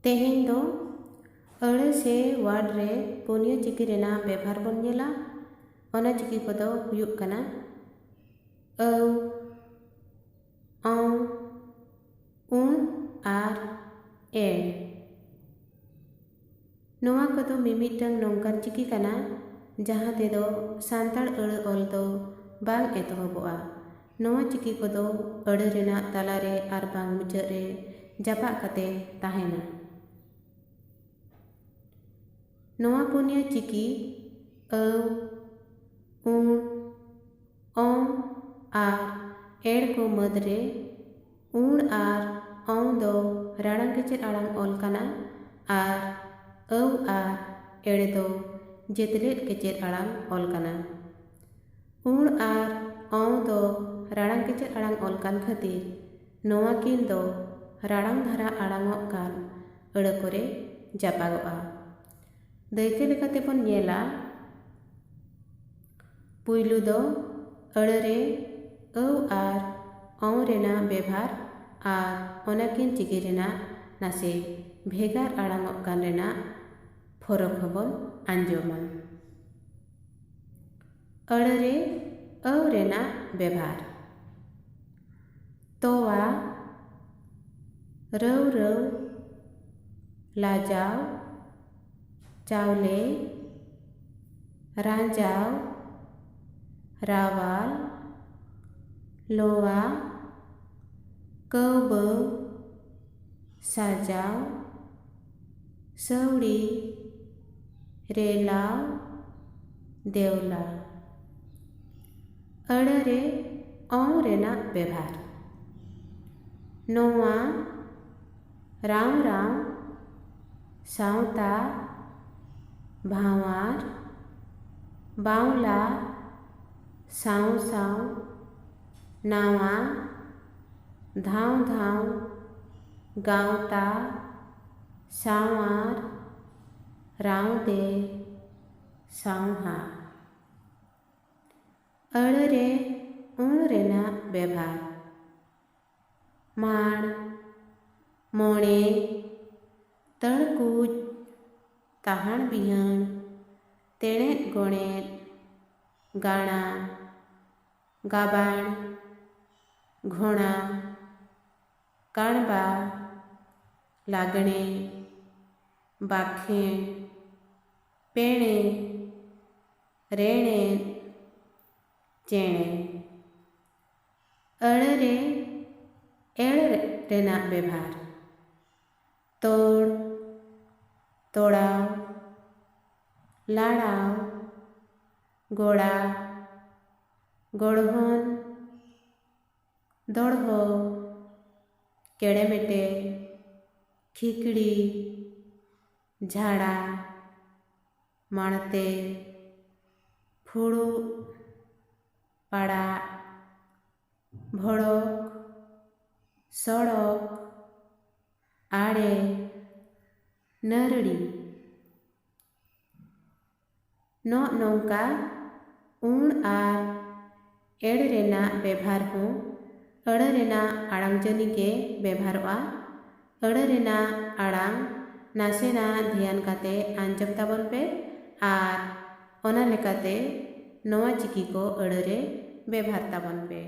तेहें दो अड़े से वार्ड रे पुनिया चिकी रेना बेभार बन नेला ओना चिकी को दो हुयुग कना औ औ उन आर एड़ नोआ को दो मिमिटंग नोंकान चिकी कना जहां ते दो सांताड़ अड़ ऑल दो बांग एतोहबोआ नोआ चिकी को दो अड़े रेना तला रे आर बांग मुचाद रे जापा कते ताहेना नोआ पुनिया चिकी औ उन औ आर एड़ को मदरे उन आर औ दो राड़ांग केचेद आड़ांग ऑल कना आर औ आर एड़ दो जेतलेट केचेद आड़ांग ऑल कना उन आर औ दो राड़ांग केचेद आड़ांग ऑल कान खातिर नोआ किन दो राड़ांग धारा आड़ांगोग कान अड़ कोरे जापागोआ दायके लेकाते बन नेला पुइलु दो अड़ रे औ आर औ रेना बेभार आर ओनाकिन चिकी रेना नासे भेगार आड़ांगोग कान रेना फरक हबन आंजोमा अड़ रे औ रेना बेभार तोवा रौ रौ लाजाव चावले रांजाव रावाल लोवा कौबौ साजाव सौड़ी रेलाव देवला अड़ रे औ रेना बेभार नोआ राव राव सावता भावार बावला साव साव नावा धाव धाव गावता सावार रावदे सावहा अड़ रे उन रेना बेभार माण मोणे तड़कूज ताहण बिहण तेणेत गोणेत गाणा गाबाण घोणा काणबा लागणे बाखेण पेणे रेणे चेणे अड़ रे एड़ रेना बेभार तोड़ तोड़ाव लाड़ाव गोड़ा गोड़होन दोड़हो केड़ेमेटे खिकड़ी झाड़ा माणते फुड़ू पाड़ा भड़क सड़क आड़े नरड़ी नौका उन आर एड़ रेना बेभार हों अड़ रेना आड़ांग जनी के बेभारवा अड़ रेना आड़ांग नासेना ध्यान काते आंजम ताबन पे आर ओना लेकाते नोआ चिकी को अड़ रे बेभार ताबन पे।